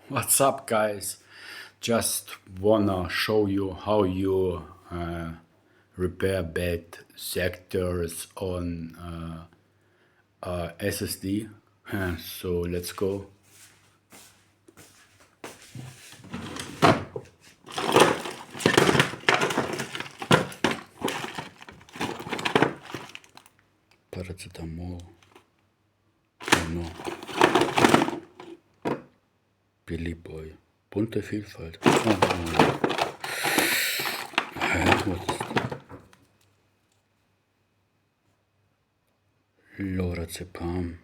What's up, guys? Just wanna show you how you repair bad sectors on SSD. So let's go. Paracetamol. Oh no. Billy Boy. Bunte Vielfalt. Oh, no. What is that? Lorazepam.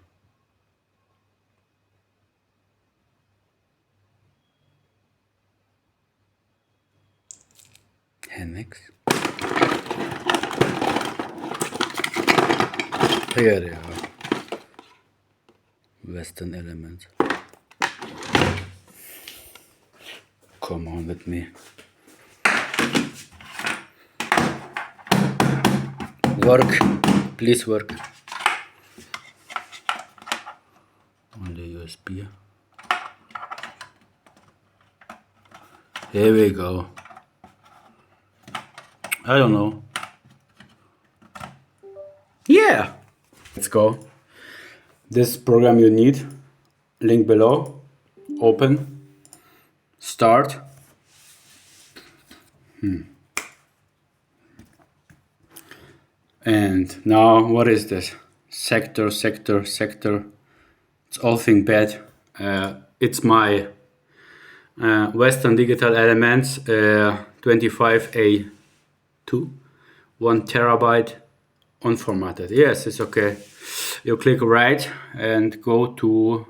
Henex. Here they are. Western Elements. Come on with me. Work. Please work. On the USB. Here we go. I don't know. Yeah. Let's go. This program you need. Link below. Open. Start. And now what is this? Sector. It's all thing bad. It's my Western Digital Elements 25A2, 1 terabyte, unformatted. Yes, it's okay. You click right and go to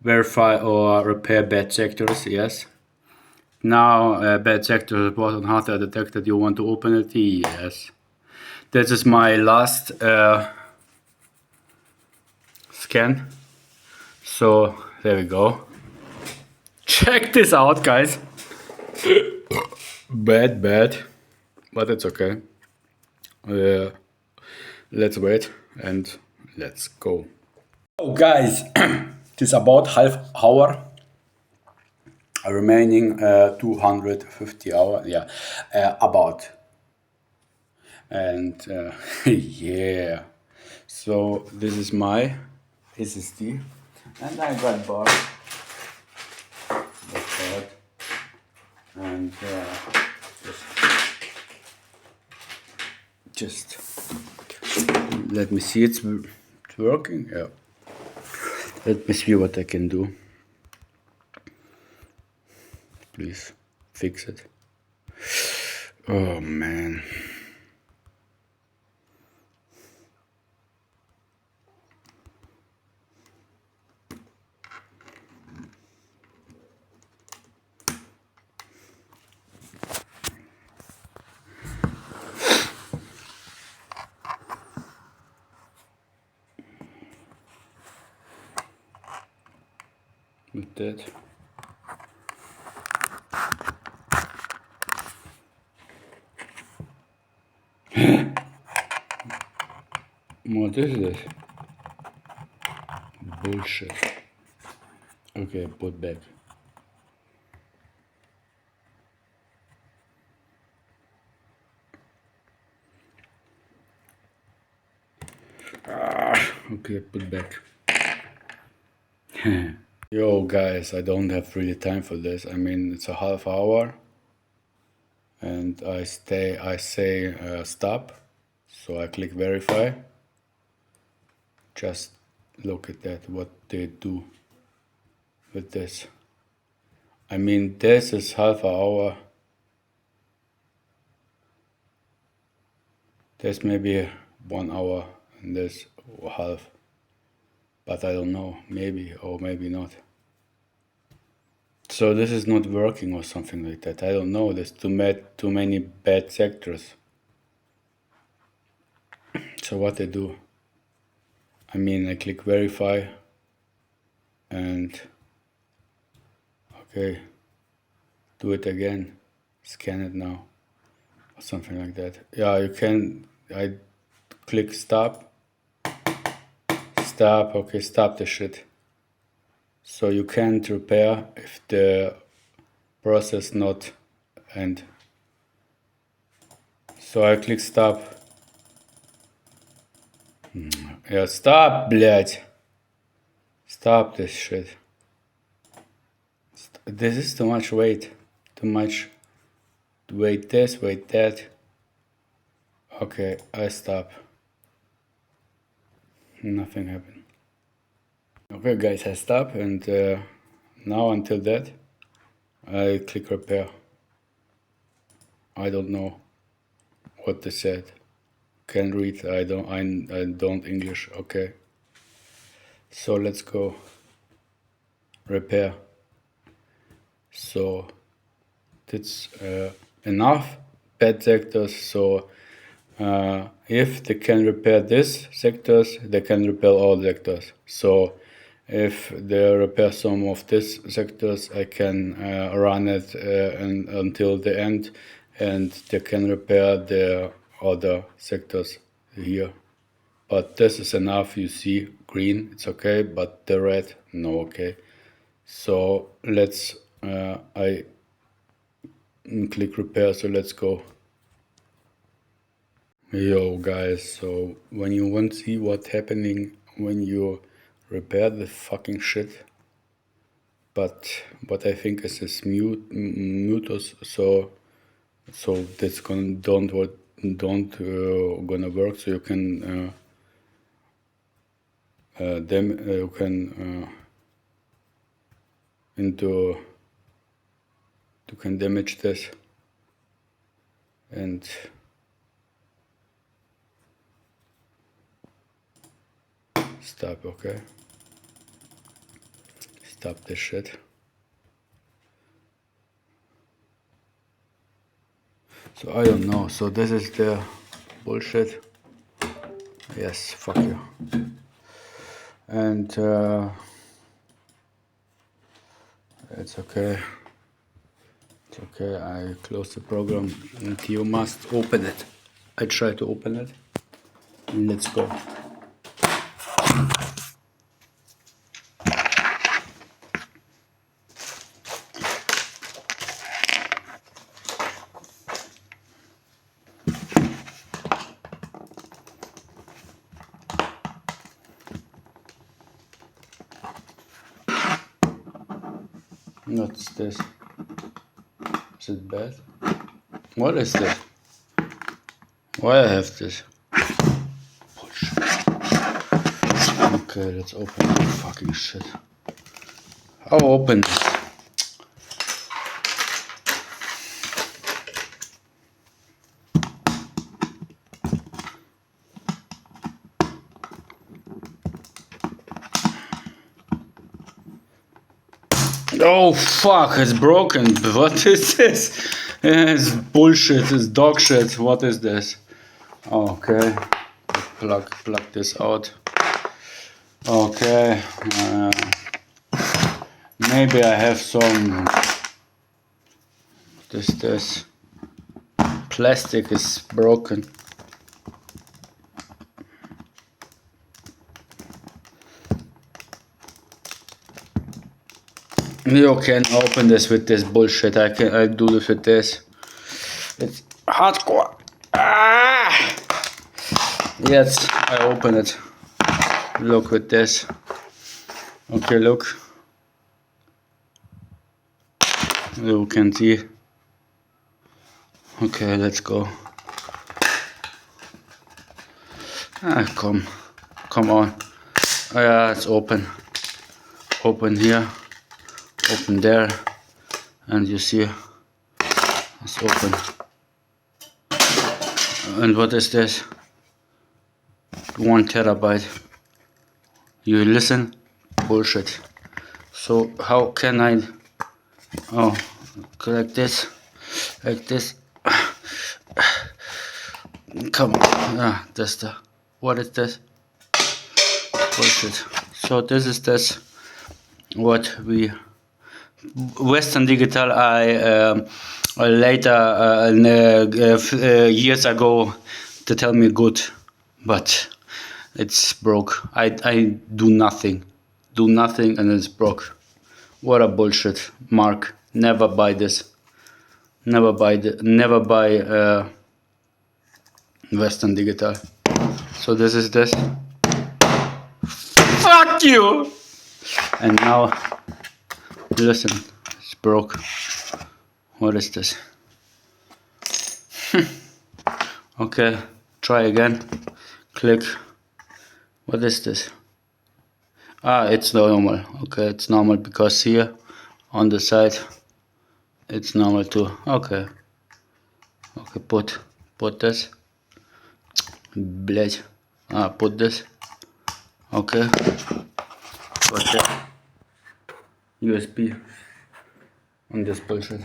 verify or repair bad sectors. Yes. Now bad sector report on hardware detected. You want to open it? Yes. This is my last scan. So there we go. Check this out, guys. Bad, but it's okay. Let's wait and let's go. Oh, guys, it is about half hour remaining. 250 hours. Yeah, about. And yeah, so this is my SSD, and I got bar. That's that. And just let me see, it's working. Yeah. Let me see what I can do. Please fix it. Oh man. With that. What is this? Bullshit. Okay, put back. Okay, put back. Yo guys, I don't have really time for this. I mean, it's a half hour and I say stop. So I click verify. Just look at that, what they do with this. I mean, this is half an hour. There's maybe 1 hour in this half, but I don't know, maybe or maybe not. So this is not working or something like that. I don't know. There's too many bad sectors. So what I do? I mean, I click verify and okay, do it again, scan it now or something like that. Yeah, you can. I click stop. Okay, stop the shit. So you can't repair if the process not end. So I click stop. Yeah, stop, блядь. Stop this shit. This is too much weight. Too much weight this, weight that. Okay, I stop. Nothing happened. Okay guys, I stop, and now until that I click repair. I don't know what they said. Can read. I don't English. Okay. So let's go. Repair. So that's enough bad sectors. So if they can repair this sectors, they can repair all sectors. So if they repair some of these sectors, I can run it until the end, and they can repair the other sectors here. But this is enough. You see green, it's okay, but the red, no, okay. So let's I click repair. So let's go. Yo guys, so when you want to see what's happening when you repair the fucking shit, but what I think is this mutus, so that's don't gonna work. So you can you can damage this and stop. Okay, stop this shit. So I don't know. So this is the bullshit. Yes, fuck you. And it's okay. It's okay. I close the program, and you must open it. I try to open it. And let's go. What's this? Is it bad? What is this? Why I have this? Bullshit. Okay, let's open the fucking shit. How open this? Oh fuck, it's broken. What is this? It's bullshit, it's dog shit. What is this? Okay, plug this out. Okay, maybe I have some. This plastic is broken. You can open this with this bullshit. I do this with this. It's hardcore. Ah! Yes, I open it. Look with this. Okay, look. You can see. Okay, let's go. Ah, come on. Oh, yeah, it's open. Open here. Open there, and you see it's open. And what is this? 1 terabyte. You listen? Bullshit. So how can I? Oh, like this, like this. Come on. Ah, that's the. What is this? Bullshit. So this is this. What we. Western Digital, I later years ago, to tell me good, but it's broke. I do nothing. do nothing and it's broke. What a bullshit, Mark. Never buy this. Never buy Western Digital. So this is this. Fuck you! And now, listen, it's broke. What is this? Okay, try again. Click. What is this? Ah, it's normal. Okay, it's normal because here on the side it's normal too. Okay. Okay, put this. Блять. Put this. Okay. Put that USB on this bullshit.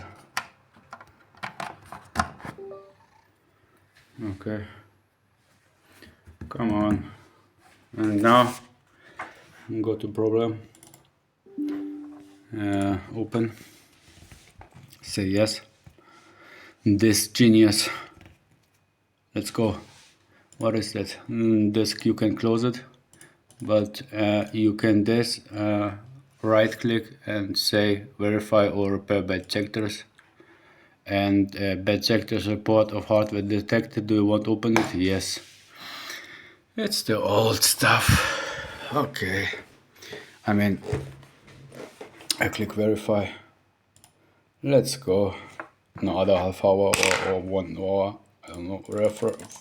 Okay. Come on. And now go to program. Open. Say yes. This genius. Let's go. What is that? Disk, you can close it, but you can right click and say verify or repair bad sectors. And bad sectors report of hardware detected. Do you want to open it? Yes. It's the old stuff. Okay. I mean, I click verify. Let's go. Another half hour or 1 hour. I don't know.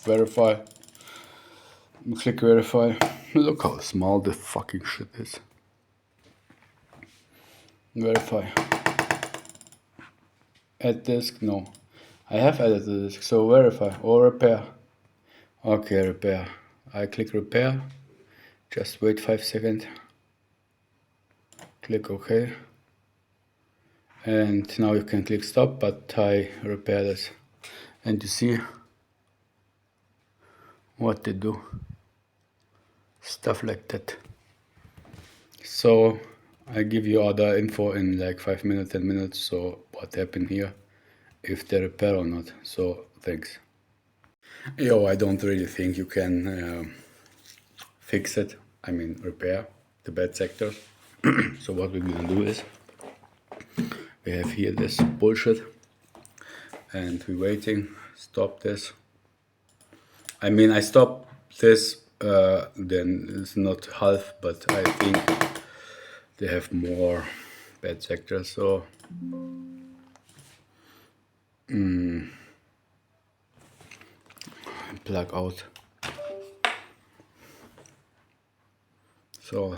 Verify. Click verify. Look how small the fucking shit is. Verify. Add disk. No. I have added the disk. So verify or repair. Okay, repair. I click repair. Just wait 5 seconds. Click OK. And now you can click stop, but I repair this. And you see what they do. Stuff like that. So I give you other info in like 5 minutes, 10 minutes. So what happened here, if they repair or not. So thanks. Yo, I don't really think you can fix it. I mean, repair the bad sectors. So what we're gonna do is, we have here this bullshit and we're waiting. Stop this. I mean, I stop this, then it's not half, but I think they have more bad sectors. So plug out. So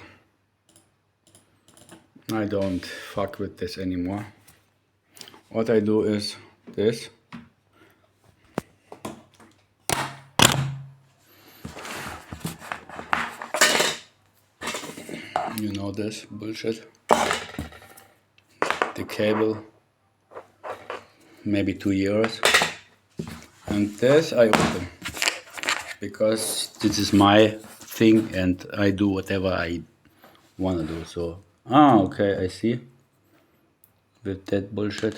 I don't fuck with this anymore. What I do is this. You know this bullshit. The cable, maybe 2 euros. And this I open. Because this is my thing and I do whatever I wanna do. So, okay, I see. With that bullshit.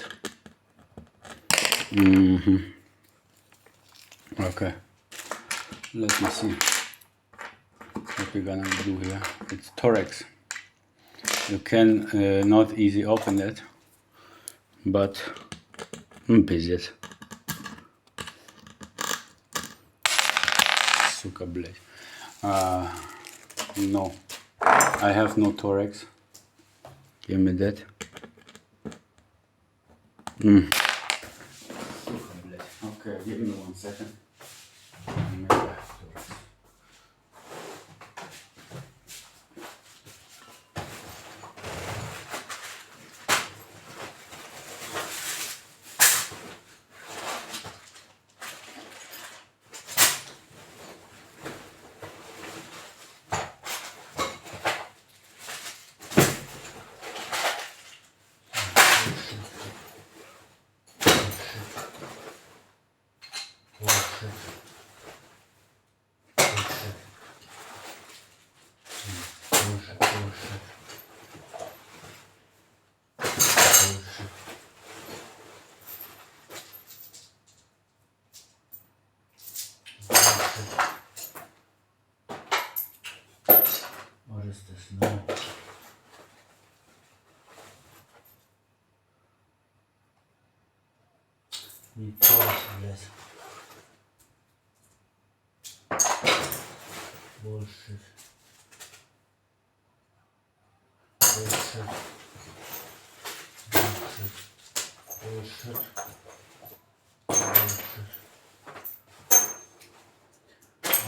Okay, let me see what we're gonna do here. It's Torex. You can not easy open it, but пиздец. Сука, блять. No, I have no Torex. Give me that. Okay, give me 1 second. Maybe I have Torex. Need polish, bless. Bullshit. Bullshit. Bullshit. Bullshit. Bullshit.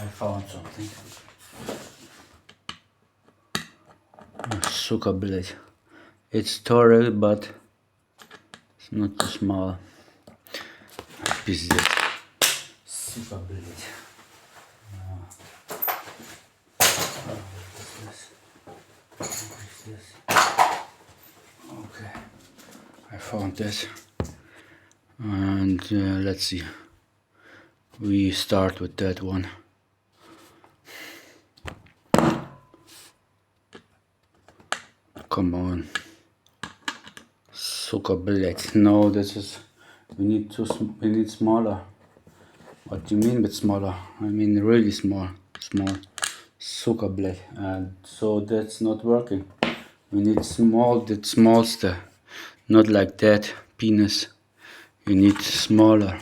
I found something. Сука, блять. It's taller, but it's not too small. Пиздец. Сука, блять. Okay, I found this, and let's see. We start with that one. Come on, suka, блять. No, this is. We need smaller. What do you mean with smaller? I mean really small. Suka, блять. And so that's not working. We need small, the smallest, not like that penis. You need smaller.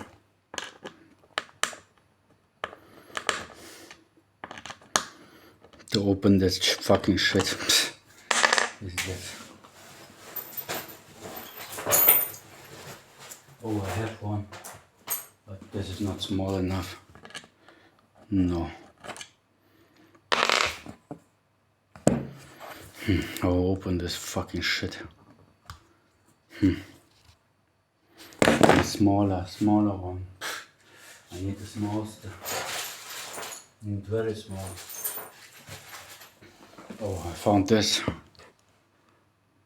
To open this fucking shit. Is that? Oh, I have one, but this is not small enough. No. I'll open this fucking shit. A smaller one. I need the smallest. I need very small. Oh, I found this,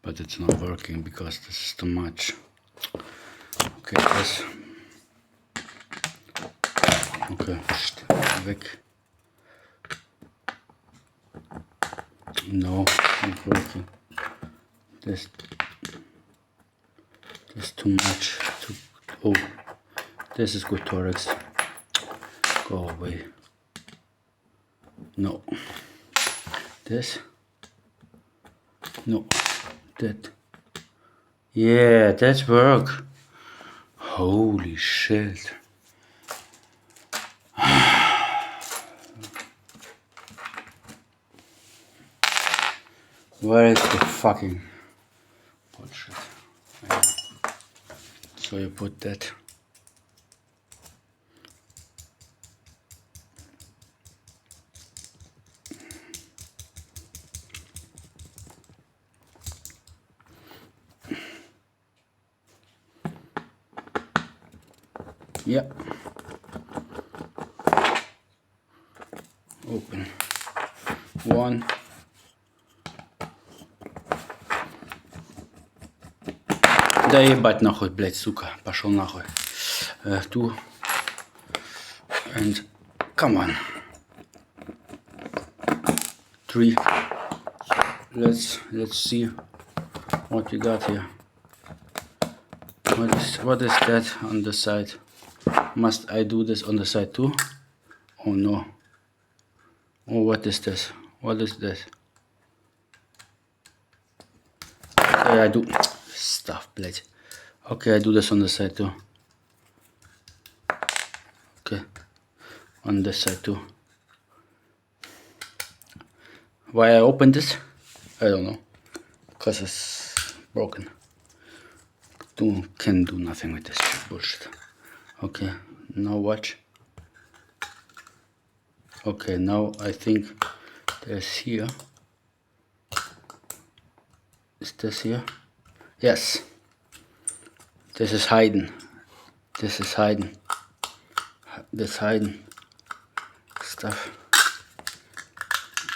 but it's not working because this is too much. Okay, this. Okay, weg. No, not working. This too much. Oh, this is good, Thorax. Go away. No. This. No. That. Yeah, that's work. Holy shit. Where is the fucking bullshit? Yeah. So you put that. Yeah. Open. One. Да ебать нахуй, блять, сука. Пошел нахуй. Two. And come on. 3. Let's see what we got here. What is that on the side? Must I do this on the side too? Oh no. Oh, what is this? What is this? Okay, I do stuff, блять. Okay, I do this on the side too. Okay, on this side too. Why I opened this? I don't know. Because it's broken. Can do nothing with this shit bullshit. Okay, now watch. Okay, now I think there's here. Is this here? Yes. This is hiding. This is hiding. This hiding stuff.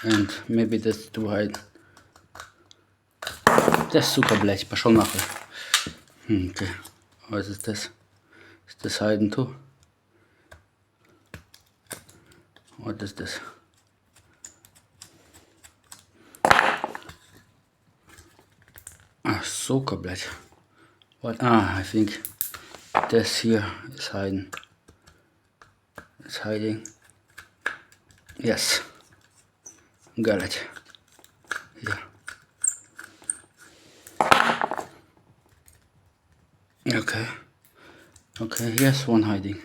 And maybe that's too hide. Да, сука, блять, пошел нахуй. Okay. What is this? Is this hiding too? What is this? Ah, сука, блять. What? Ah, I think this here is hiding. It's hiding. Yes. Got it. Yeah. Okay. Okay, here's one hiding.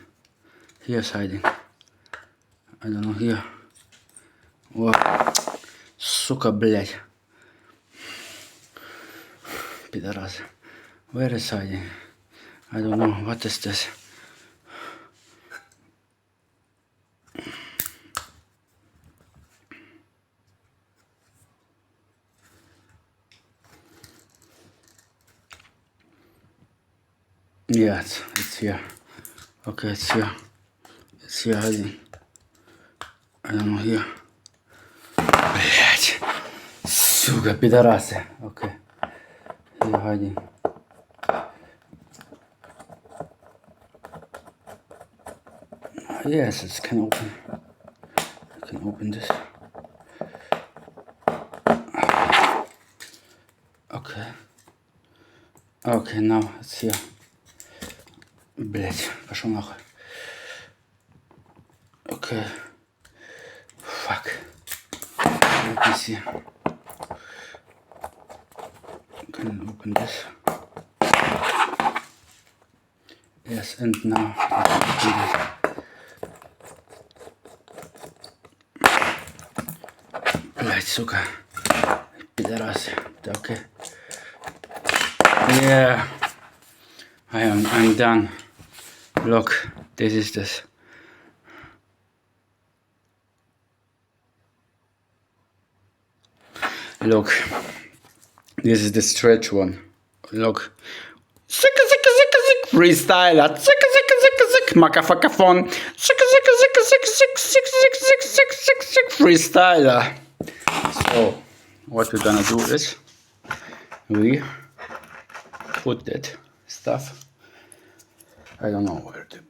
Here's hiding. I don't know, here. О, сука, блядь. Пидорас. Where is hiding? I don't know, what is this? Yeah, it's here. Okay, it's here. It's here hiding. I don't know, here. Блять. Сука, пидорасы. Okay. Here hiding. Yes, it can open. I can open this. Okay. Okay, now it's here. Блять, пошел нахуй. Okay. Fuck. Let me see. Can open this. Yes, and now I can open this. Блять, сука. Пидорасы. Okay. Yeah. I'm done. Look, this is this. Look, this is the stretch one. Look. Freestyler. Makafacaphone. Freestyler. So, what we're gonna do is we put that stuff. I don't know where to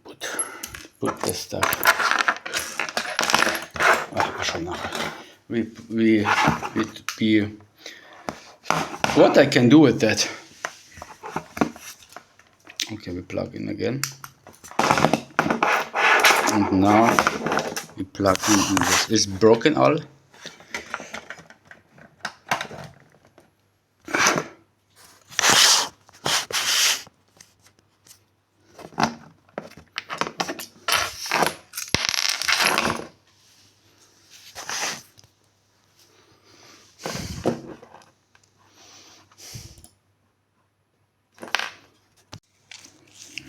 put this stuff. We what I can do with that? Okay, we plug in again, and now we plug in this. It's broken all.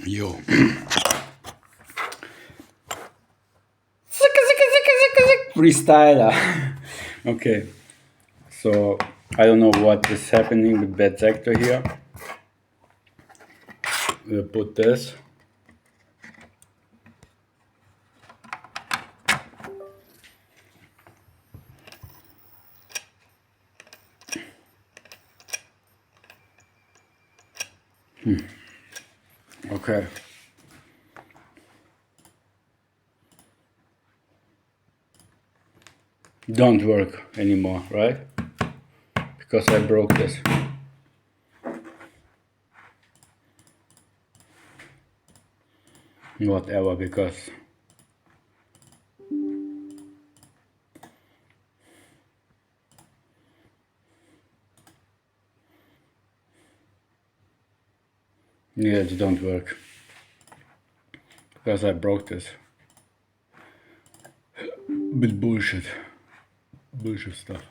Yo. Freestyler. Okay. So I don't know what is happening with bad sector here. We'll put this. Okay. Don't work anymore, right? Because I broke this. Whatever, because yeah, it don't work. Because I broke this. Bit bullshit. Bullshit stuff.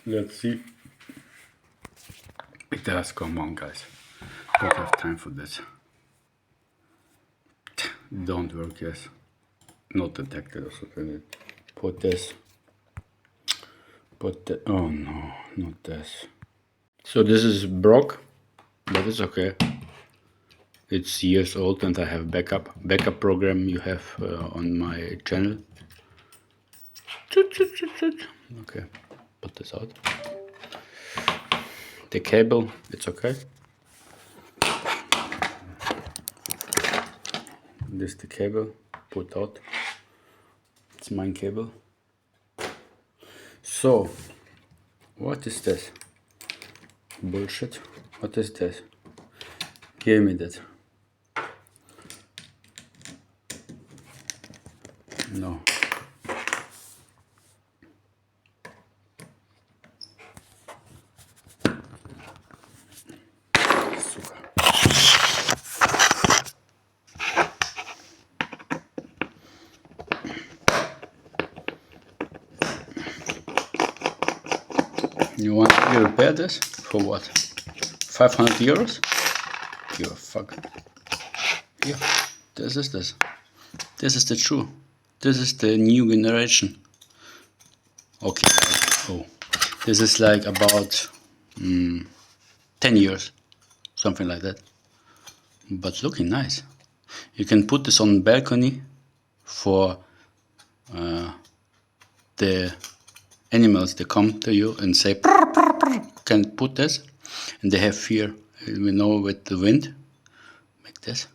Let's see. It does, come on guys. Don't have time for this. Don't work, yes. Not detected or something. Put this. Put the, oh no, not this. So this is broke, but it's okay. It's years old and I have backup program you have on my channel. Okay, put this out. The cable, it's okay. This is the cable, put out. It's mine cable. So, what is this? Bullshit. What is this? Give me that. No. Сука. you repair this for what? 500 euros? You fuck. Here, this is this. This is the true. This is the new generation. Okay, oh, this is like about 10 years, something like that. But looking nice. You can put this on the balcony for the animals that come to you and say prr, prr, prr. Can put this, and they have fear. We know with the wind, like this.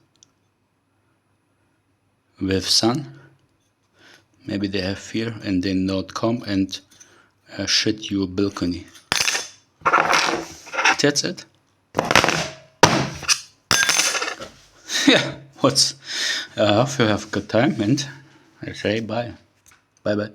With sun, maybe they have fear and they not come and shit your balcony. That's it. Yeah, I hope you have a good time, and I say bye. Bye bye.